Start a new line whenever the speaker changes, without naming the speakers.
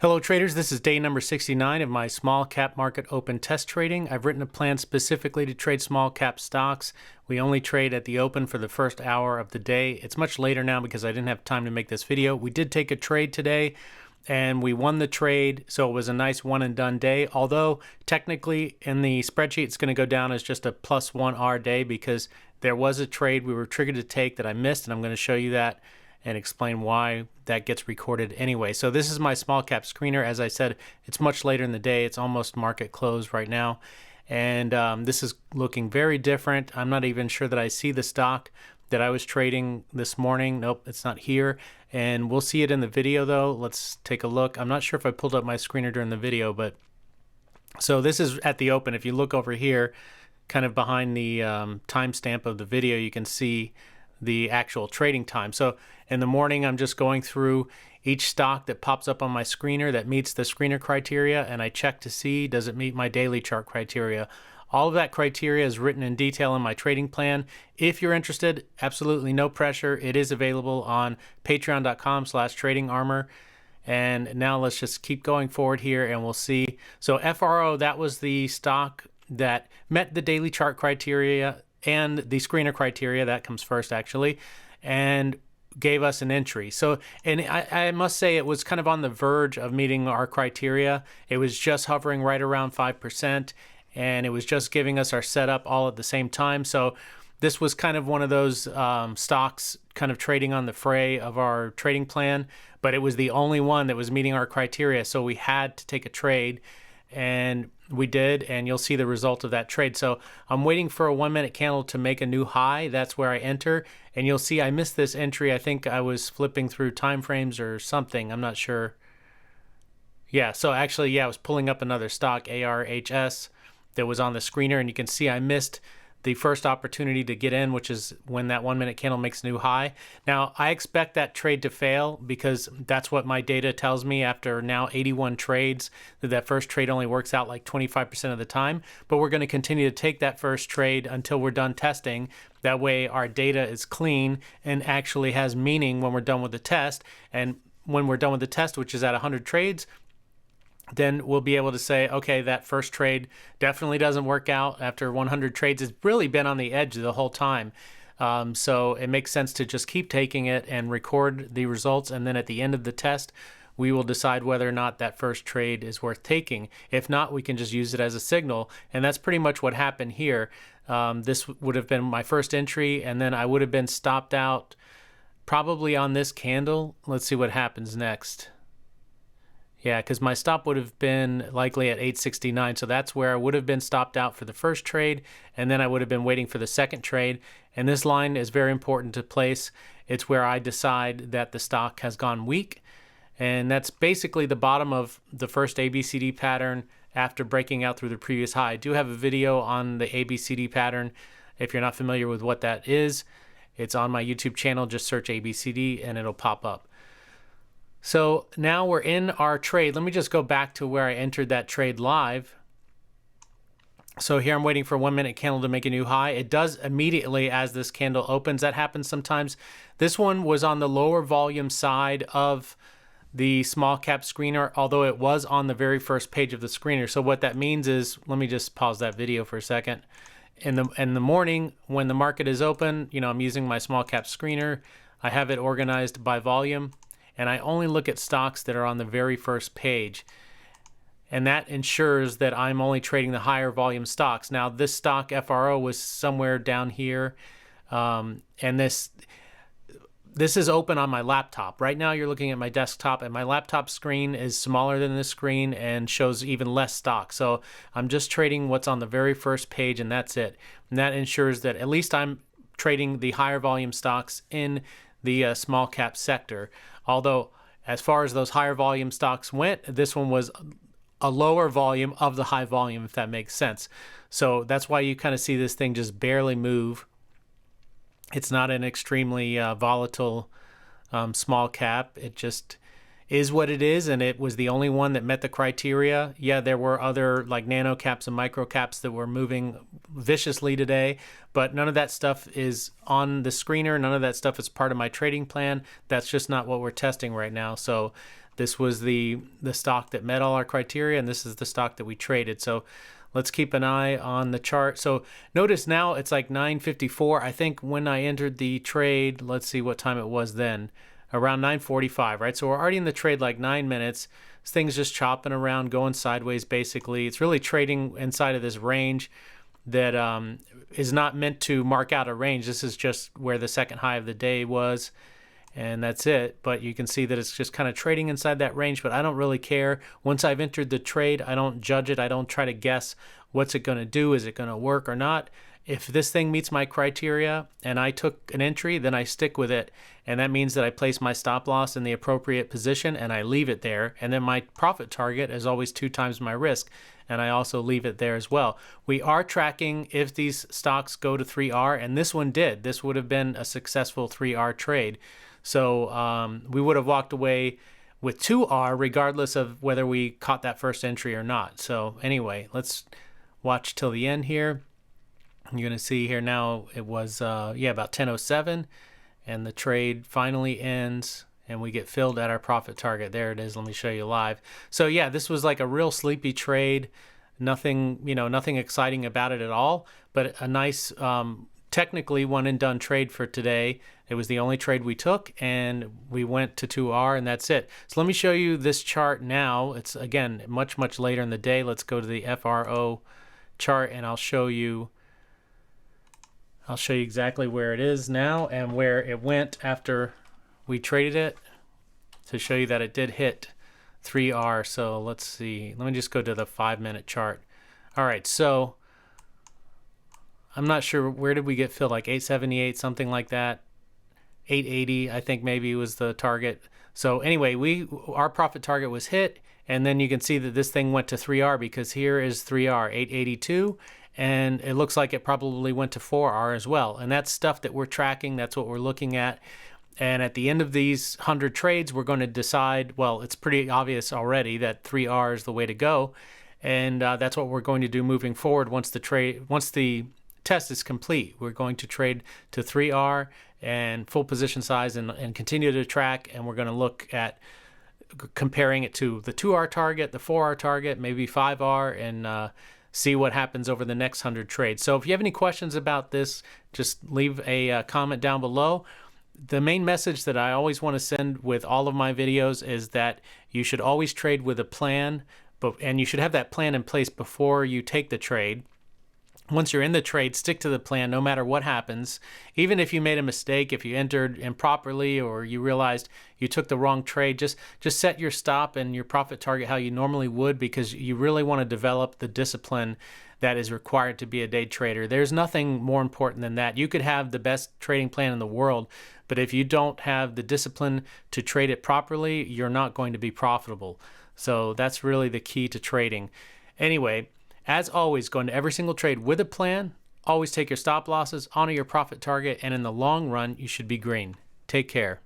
Hello traders, this is day number 69 of my small cap market open test trading. I've written a plan specifically to trade small cap stocks. We only trade at the open for the first hour of the day. It's much later now because I didn't have time to make this video. We did take a trade today and we won the trade, so it was a nice one and done day. Although technically in the spreadsheet it's going to go down as just a +1R day because there was a trade we were triggered to take that I missed, and I'm going to show you that and explain why that gets recorded anyway. So this is my small cap screener. As I said, it's much later in the day. It's almost market close right now. And this is looking very different. I'm not even sure that I see the stock that I was trading this morning. Nope, it's not here. And we'll see it in the video though. Let's take a look. I'm not sure if I pulled up my screener during the video, but so this is at the open. If you look over here, kind of behind the timestamp of the video, you can see the actual trading time. So in the morning, I'm just going through each stock that pops up on my screener that meets the screener criteria, and I check to see, does it meet my daily chart criteria? All of that criteria is written in detail in my trading plan. If you're interested, absolutely no pressure. It is available on patreon.com/tradingarmor. And now let's just keep going forward here and we'll see. So FRO, that was the stock that met the daily chart criteria and the screener criteria, that comes first actually, and gave us an entry. So, and I must say it was kind of on the verge of meeting our criteria. It was just hovering right around 5%, and it was just giving us our setup all at the same time. So this was kind of one of those stocks kind of trading on the fray of our trading plan, but it was the only one that was meeting our criteria. So we had to take a trade, and we did, and you'll see the result of that trade. So I'm waiting for a 1 minute candle to make a new high. That's where I enter, and you'll see I missed this entry. I think I was flipping through time frames or something. I'm not sure. Yeah, so actually, yeah, I was pulling up another stock, ARHS, that was on the screener, and you can see I missed the first opportunity to get in, which is when that 1 minute candle makes a new high. Now, I expect that trade to fail because that's what my data tells me after now 81 trades, that first trade only works out like 25% of the time. But we're going to continue to take that first trade until we're done testing. That way our data is clean and actually has meaning when we're done with the test. And when we're done with the test, which is at 100 trades, then we'll be able to say, okay, that first trade definitely doesn't work out after 100 trades. It's really been on the edge the whole time. So it makes sense to just keep taking it and record the results. And then at the end of the test, we will decide whether or not that first trade is worth taking. If not, we can just use it as a signal. And that's pretty much what happened here. This would have been my first entry, and then I would have been stopped out probably on this candle. Let's see what happens next. Yeah, because my stop would have been likely at 869, so that's where I would have been stopped out for the first trade, and then I would have been waiting for the second trade. And this line is very important to place. It's where I decide that the stock has gone weak, and that's basically the bottom of the first ABCD pattern after breaking out through the previous high. I do have a video on the ABCD pattern. If you're not familiar with what that is, it's on my YouTube channel. Just search ABCD and it'll pop up. So now we're in our trade. Let me just go back to where I entered that trade live. So here I'm waiting for a 1 minute candle to make a new high. It does immediately as this candle opens. That happens sometimes. This one was on the lower volume side of the small cap screener, although it was on the very first page of the screener. So what that means is, let me just pause that video for a second. In the morning when the market is open, you know, I'm using my small cap screener. I have it organized by volume, and I only look at stocks that are on the very first page. And that ensures that I'm only trading the higher volume stocks. Now, this stock, FRO, was somewhere down here. And this is open on my laptop. Right now, you're looking at my desktop, and my laptop screen is smaller than this screen and shows even less stock. So I'm just trading what's on the very first page, and that's it. And that ensures that at least I'm trading the higher volume stocks in the small cap sector. Although, as far as those higher volume stocks went, this one was a lower volume of the high volume, if that makes sense. So that's why you kind of see this thing just barely move. It's not an extremely volatile small cap. It just is what it is, and it was the only one that met the criteria. Yeah, there were other like nano caps and micro caps that were moving viciously today, but none of that stuff is on the screener. None of that stuff is part of my trading plan. That's just not what we're testing right now. So This was the stock that met all our criteria, and this is the stock that we traded. So let's keep an eye on the chart. So notice now it's like 9:54. I think when I entered the trade, let's see what time it was then, around 9:45, right? So we're already in the trade like 9 minutes. This thing's just chopping around, going sideways basically. It's really trading inside of this range that is not meant to mark out a range. This is just where the second high of the day was, and that's it. But you can see that it's just kind of trading inside that range, but I don't really care. Once I've entered the trade, I don't judge it. I don't try to guess what's it going to do. Is it going to work or not? If this thing meets my criteria and I took an entry, then I stick with it. And that means that I place my stop loss in the appropriate position and I leave it there. And then my profit target is always 2 times my risk. And I also leave it there as well. We are tracking if these stocks go to 3R, and this one did. This would have been a successful 3R trade. So we would have walked away with 2R regardless of whether we caught that first entry or not. So anyway, let's watch till the end here. You're going to see here now it was, about 10:07, and the trade finally ends, and we get filled at our profit target. There it is. Let me show you live. So yeah, this was like a real sleepy trade. Nothing, nothing exciting about it at all, but a nice, technically one and done trade for today. It was the only trade we took, and we went to 2R, and that's it. So let me show you this chart now. It's, again, much, much later in the day. Let's go to the FRO chart, and I'll show you exactly where it is now and where it went after we traded it, to show you that it did hit 3R. So let's see. Let me just go to the 5-minute chart. All right, so I'm not sure, where did we get filled? Like 878, something like that. 880, I think maybe was the target. So anyway, our profit target was hit, and then you can see that this thing went to 3R, because here is 3R, 882. And it looks like it probably went to 4R as well. And that's stuff that we're tracking. That's what we're looking at. And at the end of these 100 trades, we're going to decide, well, it's pretty obvious already that 3R is the way to go. And that's what we're going to do moving forward once the test is complete. We're going to trade to 3R and full position size and continue to track. And we're going to look at comparing it to the 2R target, the 4R target, maybe 5R, and see what happens over the next 100 trades. So if you have any questions about this, just leave a comment down below. The main message that I always want to send with all of my videos is that you should always trade with a plan, and you should have that plan in place before you take the trade. Once you're in the trade, stick to the plan no matter what happens. Even if you made a mistake, if you entered improperly, or you realized you took the wrong trade, just set your stop and your profit target how you normally would, because you really want to develop the discipline that is required to be a day trader. There's nothing more important than that. You could have the best trading plan in the world, but if you don't have the discipline to trade it properly, you're not going to be profitable. So that's really the key to trading. Anyway, as always, go into every single trade with a plan. Always take your stop losses, honor your profit target, and in the long run, you should be green. Take care.